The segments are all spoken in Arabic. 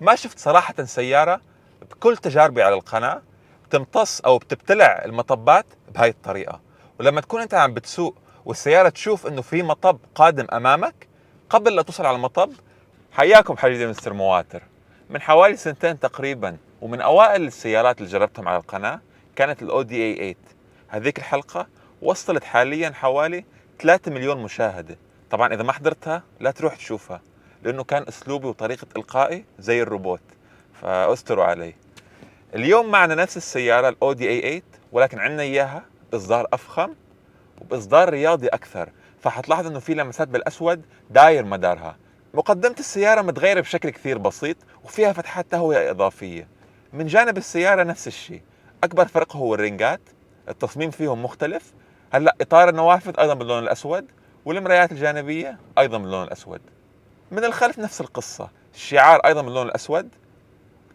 ما شفت صراحة سيارة بكل تجاربي على القناة بتمتص أو بتبتلع المطبات بهاي الطريقة. ولما تكون أنت عم بتسوق والسيارة تشوف إنه في مطب قادم أمامك قبل لا توصل على المطب، حياكم حبيبي مستر مواتر. من حوالي سنتين تقريبا، ومن أوائل السيارات اللي جربتهم على القناة كانت الأودي اي 8. هذيك الحلقة وصلت حاليا حوالي 3 مليون مشاهدة. طبعا إذا ما حضرتها لا تروح تشوفها، لأنه كان أسلوبي وطريقة إلقائي زي الروبوت، فاستروا علي. اليوم معنا نفس السيارة الأودي اي 8، ولكن عندنا إياها بإصدار أفخم وبإصدار رياضي أكثر. فحتلاحظ إنه في لمسات بالأسود داير مدارها. مقدمة السيارة متغيرة بشكل كثير بسيط، وفيها فتحات تهوية إضافية. من جانب السيارة نفس الشيء، أكبر فرق هو الرنجات، التصميم فيهم مختلف. هلا إطار النوافذ أيضا باللون الأسود، والمرايات الجانبية أيضا باللون الأسود. من الخلف نفس القصة، الشعار أيضا باللون الأسود.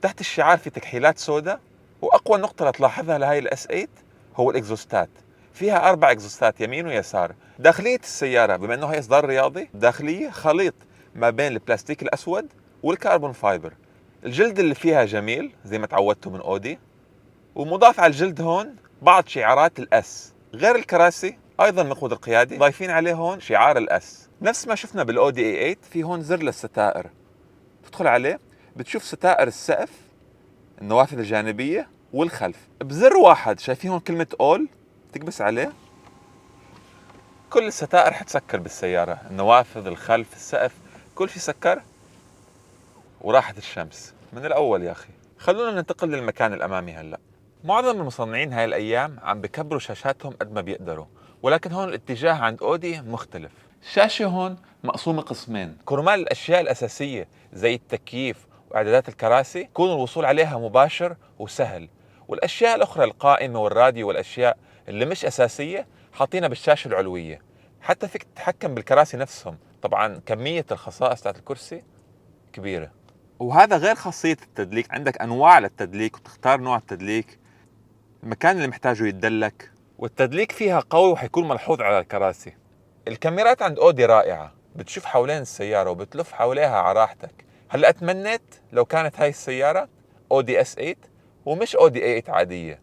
تحت الشعار في تكحيلات سوداء. وأقوى نقطة تلاحظها لهي الأس 8 هو الإكزوستات. فيها 4 إكزوستات يمين ويسار. داخلية السيارة بما أنه هي إصدار رياضي، داخلية خليط ما بين البلاستيك الأسود والكربون فايبر. الجلد اللي فيها جميل زي ما تعودتوا من أودي، ومضاف على الجلد هون بعض شعارات الأس. غير الكراسي أيضا مقود القيادي ضايفين عليه هون شعار الأس. نفس ما شفنا بالأودي اي 8 في هون زر للستائر، تدخل عليه بتشوف ستائر السقف، النوافذ الجانبية والخلف. بزر واحد شايفين هون كلمة أول، تكبس عليه كل الستائر حتسكر بالسيارة، النوافذ، الخلف، السقف، كل شيء سكر. وراحت الشمس من الأول يا أخي. خلونا ننتقل للمكان الأمامي هلأ. معظم المصنعين هاي الأيام عم بكبروا شاشاتهم قد ما بيقدروا، ولكن هون الاتجاه عند أودي مختلف. الشاشة هون مقسومة قسمين. كرمال الأشياء الأساسية زي التكييف وإعدادات الكراسي يكون الوصول عليها مباشر وسهل، والأشياء الأخرى القائمة والراديو والأشياء اللي مش أساسية حاطينها بالشاشة العلوية. حتى فيك تتحكم بالكراسي نفسهم. طبعا كمية الخصائص تاعت الكرسي كبيرة. وهذا غير خاصية التدليك، عندك أنواع للتدليك وتختار نوع التدليك، المكان اللي محتاجه يتدلك، والتدليك فيها قوي وحيكون ملحوظ على الكراسي. الكاميرات عند أودي رائعة، بتشوف حوالين السيارة وبتلف حواليها على راحتك. هلا أتمنيت لو كانت هاي السيارة أودي اس 8 ومش أودي اي 8 عادية.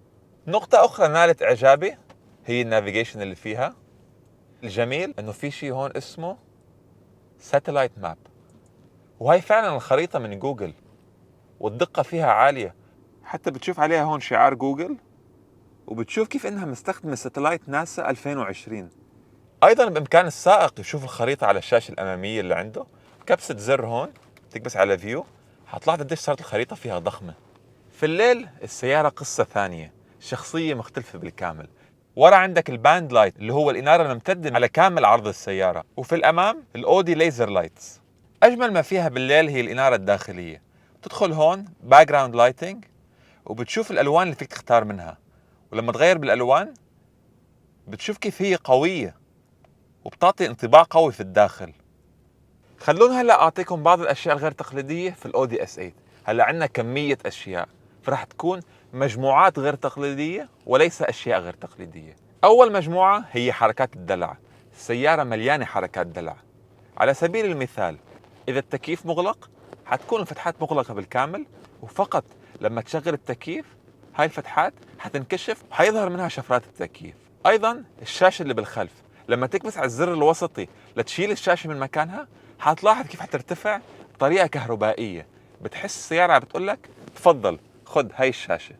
نقطة أخرى نالت إعجابي هي النافيجيشن اللي فيها. الجميل إنه في شيء هون اسمه ساتلايت ماب، وهي فعلا الخريطة من جوجل، والدقة فيها عالية. حتى بتشوف عليها هون شعار جوجل، وبتشوف كيف انها مستخدمة ستلايت ناسا 2020. ايضا بامكان السائق يشوف الخريطة على الشاشة الامامية اللي عنده. كبسة زر هون تكبس على فيو، حتلاحظ قديش صارت الخريطة فيها ضخمة. في الليل السيارة قصة ثانية، شخصية مختلفة بالكامل. ورا عندك الباند لايت اللي هو الإنارة الممتدة على كامل عرض السيارة، وفي الأمام الأودي ليزر لايتس. أجمل ما فيها بالليل هي الإنارة الداخلية. تدخل هون باك جراوند لايتنج، وبتشوف الألوان اللي فيك تختار منها، ولما تغير بالألوان بتشوف كيف هي قوية وبتعطي انطباع قوي في الداخل. خلونا هلا أعطيكم بعض الأشياء الغير تقليدية في الأودي اس 8. هلا عندنا كمية أشياء، فرح تكون مجموعات غير تقليدية وليس أشياء غير تقليدية. أول مجموعة هي حركات الدلع. السيارة مليانة حركات دلع. على سبيل المثال، إذا التكييف مغلق حتكون الفتحات مغلقة بالكامل، وفقط لما تشغل التكييف هاي الفتحات حتنكشف وحيظهر منها شفرات التكييف. أيضا الشاشة اللي بالخلف، لما تكبس على الزر الوسطي لتشيل الشاشة من مكانها حتلاحظ كيف حترتفع بطريقة كهربائية. بتحس السيارة بتقولك تفضل خد هاي الشاشة.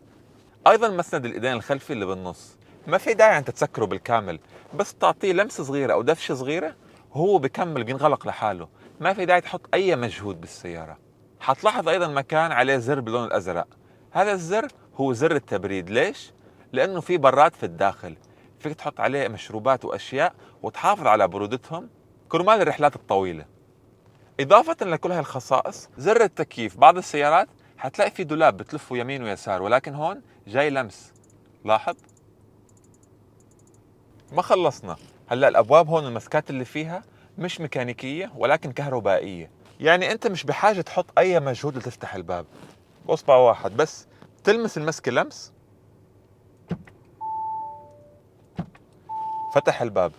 أيضا مسند الإيدين الخلفي اللي بالنص، ما في داعي أن تسكره بالكامل، بس تعطيه لمسة صغيرة أو دفشة صغيرة وهو بكمل بينغلق لحاله. ما في داعي تحط أي مجهود بالسيارة. حتلاحظ أيضا مكان عليه زر باللون الأزرق. هذا الزر هو زر التبريد. ليش؟ لأنه في براد في الداخل، فيك تحط عليه مشروبات وأشياء وتحافظ على برودتهم كرمال الرحلات الطويلة. إضافة لكل هاي الخصائص، زر التكييف بعض السيارات حتلاقي في دولاب بتلفه يمين ويسار، ولكن هون جاي لمس. لاحظ. ما خلصنا. هلا الابواب هون المسكات اللي فيها مش ميكانيكيه ولكن كهربائيه، يعني انت مش بحاجه تحط اي مجهود لتفتح الباب. باصبع واحد بس تلمس المسكه لمس، فتح الباب.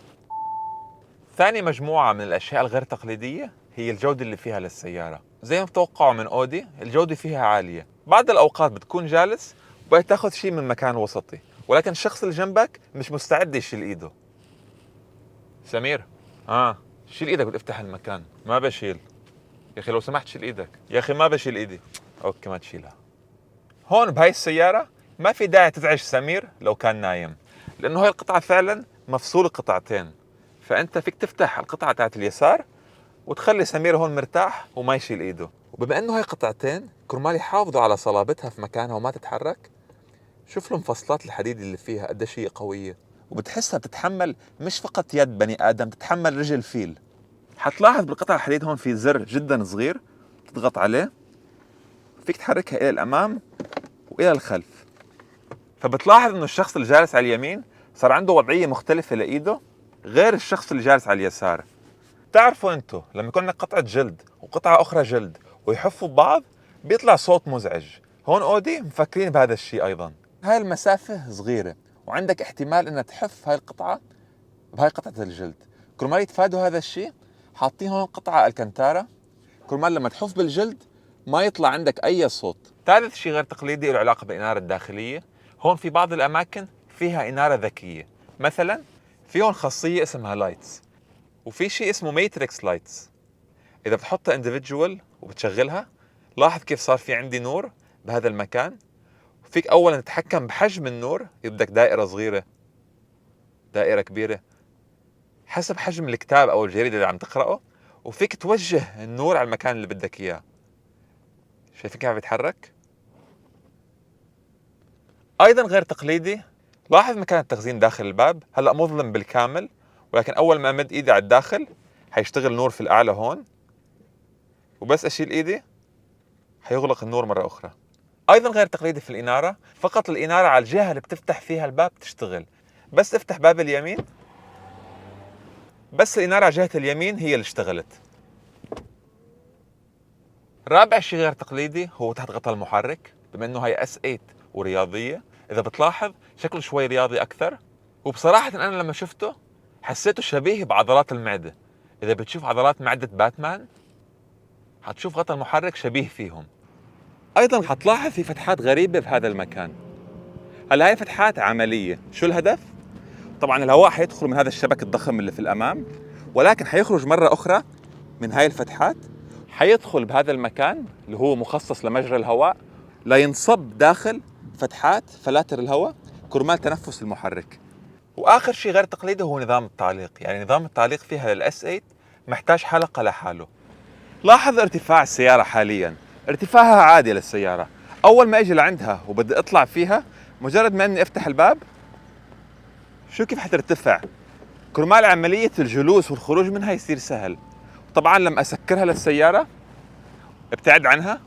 ثاني مجموعه من الاشياء الغير تقليديه هي الجوده اللي فيها للسياره. زي ما بتوقعوا من اودي الجودة فيها عالية. بعض الاوقات بتكون جالس وبدك تاخذ شيء من مكان وسطي، ولكن الشخص اللي جنبك مش مستعد يشيل ايده. سمير، شيل ايدك بدي افتح المكان. ما بشيل يا اخي، لو سمحت شيل ايدك. يا اخي ما بشيل ايدي. اوكي ما تشيلها. هون بهاي السيارة ما في داعي تزعج سمير لو كان نايم، لانه هاي القطعة فعلا مفصولة قطعتين، فانت فيك تفتح القطعة تاعت اليسار وتخلي سمير هون مرتاح وما يشيل ايده. وبما انه هاي قطعتين كرمال يحافظوا على صلابتها في مكانها وما تتحرك، شوف له مفصلات الحديد اللي فيها قديش هي قوية، وبتحسها بتتحمل مش فقط يد بني ادم، تتحمل رجل فيل. حتلاحظ بالقطع الحديد هون في زر جدا صغير تضغط عليه، فيك تحركها الى الامام والى الخلف، فبتلاحظ انه الشخص اللي جالس على اليمين صار عنده وضعية مختلفة لايده غير الشخص اللي جالس على اليسار. تعرفوا انتو لما يكون عندك قطعة جلد وقطعة اخرى جلد ويحفوا ببعض بيطلع صوت مزعج. هون اودي مفكرين بهذا الشيء ايضا. هاي المسافة صغيرة وعندك احتمال انها تحف هاي القطعة بهاي قطعة الجلد. كرمال يتفادوا هذا الشيء حاطين هون قطعة الكنتارة، كرمال لما تحف بالجلد ما يطلع عندك اي صوت. ثالث شيء غير تقليدي له علاقة بالإنارة الداخلية، هون في بعض الاماكن فيها إنارة ذكية. مثلا في هون خاصية اسمها لايتس، وفي شيء اسمه ماتريكس لايتس. اذا بتحطها انديفيدجوال وبتشغلها، لاحظ كيف صار في عندي نور بهذا المكان. فيك اولا تتحكم بحجم النور، إذا بدك دائرة صغيرة دائرة كبيرة حسب حجم الكتاب او الجريدة اللي عم تقرأه، وفيك توجه النور على المكان اللي بدك اياه. شايفين كيف بيتحرك؟ ايضا غير تقليدي، لاحظ مكان التخزين داخل الباب هلا مظلم بالكامل، ولكن اول ما امد ايدي على الداخل حيشتغل نور في الاعلى هون، وبس اشيل ايدي حيغلق النور مرة اخرى. ايضا غير تقليدي في الانارة، فقط الانارة على الجهة اللي بتفتح فيها الباب تشتغل. بس افتح باب اليمين، بس الانارة على جهة اليمين هي اللي اشتغلت. رابع شيء غير تقليدي هو تحت غطاء المحرك. بما انه هي S8 ورياضية، اذا بتلاحظ شكله شوي رياضي اكثر، وبصراحة انا لما شفته حسيته شبيه بعضلات المعدة. اذا بتشوف عضلات معدة باتمان حتشوف غطاء المحرك شبيه فيهم. ايضا حتلاحظ في فتحات غريبة بهذا المكان. هلا هاي فتحات عملية، شو الهدف؟ طبعا الهواء حيدخل من هذا الشبك الضخم اللي في الامام، ولكن حيخرج مرة اخرى من هاي الفتحات، حيدخل بهذا المكان اللي هو مخصص لمجرى الهواء، لينصب داخل فتحات فلاتر الهواء كرمال تنفس المحرك. واخر شيء غير تقليدي هو نظام التعليق. يعني نظام التعليق فيها للS8 محتاج حلقة لحاله. لاحظ ارتفاع السيارة حاليا، ارتفاعها عادي للسيارة. اول ما اجي لعندها وبدي اطلع فيها، مجرد ما اني افتح الباب شو كيف حترتفع، كرمال عملية الجلوس والخروج منها يصير سهل. طبعا لما اسكرها للسيارة ابتعد عنها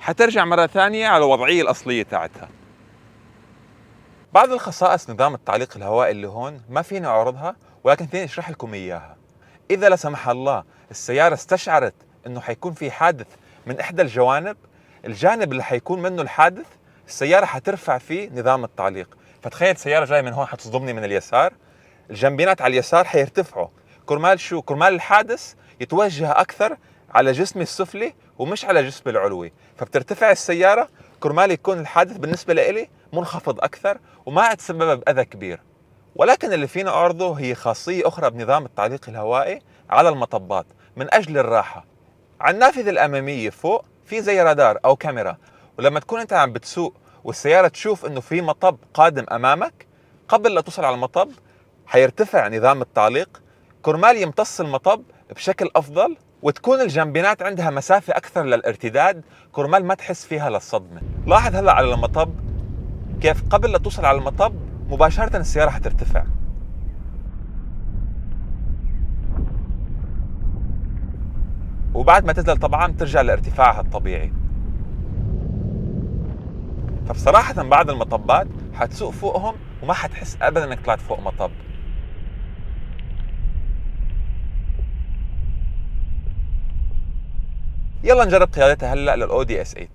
حترجع مرة ثانية على الوضعية الأصلية تاعتها. بعض الخصائص نظام التعليق الهوائي اللي هون ما فيني أعرضها، ولكن فيني أشرح لكم إياها. إذا لا سمح الله السيارة استشعرت إنه حيكون في حادث من إحدى الجوانب، الجانب اللي حيكون منه الحادث السيارة حترفع فيه نظام التعليق. فتخيل سيارة جاية من هون حتصدمني من اليسار، الجنبينات على اليسار حيرتفعوا كرمال شو؟ كرمال الحادث يتوجه أكثر على جسمي السفلي ومش على جسمي العلوي، فبترتفع السيارة كرمال يكون الحادث بالنسبة لإلي منخفض أكثر وما أتسبب بأذى كبير. ولكن اللي فينا أعرضه هي خاصية أخرى بنظام التعليق الهوائي على المطبات من أجل الراحة. على النافذة الأمامية فوق في زي رادار أو كاميرا، ولما تكون أنت عم بتسوق والسيارة تشوف إنه في مطب قادم أمامك، قبل لا توصل على المطب حيرتفع نظام التعليق كرمال يمتص المطب بشكل أفضل، وتكون الجنبينات عندها مسافة أكثر للارتداد كرمال ما تحس فيها للصدمة. لاحظ هلأ على المطب كيف قبل لا توصل على المطب مباشرة السيارة حترتفع. وبعد ما تنزل طبعا ترجع لارتفاعها الطبيعي. فبصراحة بعض المطبات حتسوق فوقهم وما حتحس أبدا أنك طلعت فوق مطب. يلا نجرب قيادتها هلأ للأودي S8.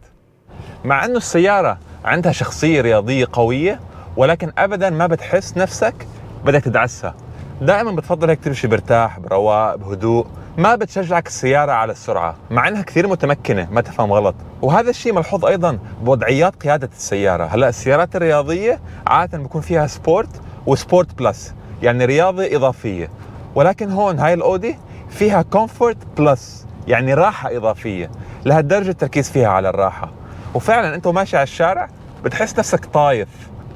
مع أنه السيارة عندها شخصية رياضية قوية، ولكن أبدا ما بتحس نفسك بدك تدعسها. دائما بتفضل هيك تمشي برتاح برواق بهدوء، ما بتشجعك السيارة على السرعة، مع انها كثير متمكنة، ما تفهم غلط. وهذا الشيء ملحوظ ايضا بوضعيات قيادة السيارة. هلا السيارات الرياضية عادة بيكون فيها سبورت وسبورت بلس، يعني رياضة اضافية، ولكن هون هاي الاودي فيها كومفورت بلس، يعني راحة اضافية. لهالدرجة التركيز فيها على الراحة، وفعلا انت ماشي على الشارع بتحس نفسك طايف.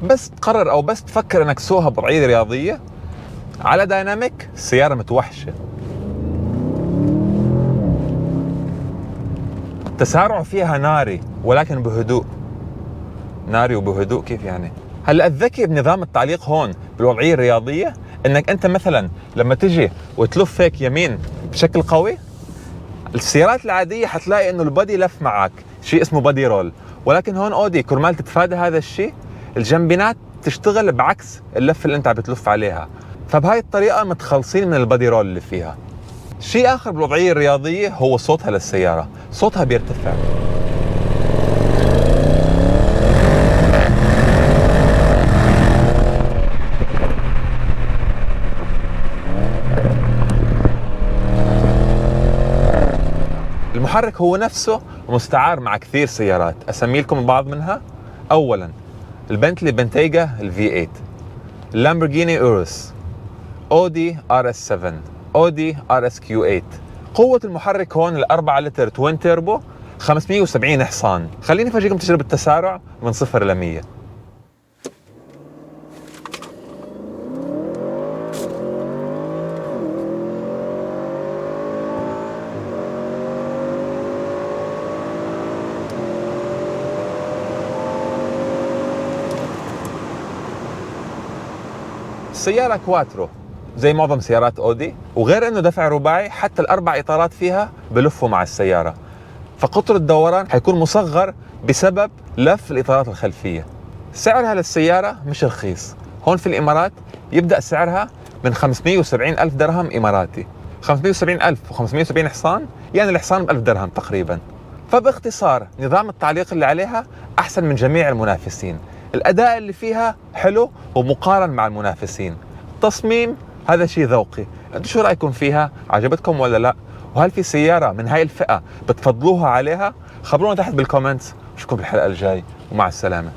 بس تقرر او بس تفكر انك تسوقها بوضعية رياضية على دايناميك، السيارة متوحشة. التسارع فيها ناري ولكن بهدوء. ناري وبهدوء كيف يعني؟ هلا الذكي بنظام التعليق هون بالوضعية الرياضية انك انت مثلا لما تجي وتلف هيك يمين بشكل قوي، السيارات العادية حتلاقي انه البادي لف معك، شيء اسمه بادي رول. ولكن هون اودي كرمال تتفادى هذا الشيء، الجنبينات تشتغل بعكس اللف اللي انت عم بتلف عليها، فبهاي الطريقة متخلصين من البادي رول اللي فيها. شيء اخر بالوضعية الرياضية هو صوتها للسيارة، صوتها بيرتفع. المحرك هو نفسه مستعار مع كثير سيارات، اسمي لكم بعض منها. اولا البنتلي بنتيجا الفي 8، اللامبورغيني اوروس، اودي ار اس 7، اودي ار اس كيو 8. قوة المحرك هون الأربعة لتر توين تيربو 570 حصان. خليني افرجيكم تجربة التسارع من 0 ل 100. السيارة كواترو زي معظم سيارات اودي، وغير انه دفع رباعي حتى الاربع اطارات فيها بلفوا مع السيارة، فقطر الدوران حيكون مصغر بسبب لف الاطارات الخلفية. سعرها للسيارة مش رخيص، هون في الامارات يبدأ سعرها من 570 ألف درهم اماراتي. 570 ألف و570 حصان، يعني الحصان ب1000 درهم تقريبا. فباختصار نظام التعليق اللي عليها احسن من جميع المنافسين، الاداء اللي فيها حلو ومقارن مع المنافسين، تصميم هذا شيء ذوقي. انتوا شو رايكم فيها؟ عجبتكم ولا لا؟ وهل في سيارة من هاي الفئة بتفضلوها عليها؟ خبرونا تحت بالكومنتس. اشوفكم بالحلقة الجاي، ومع السلامة.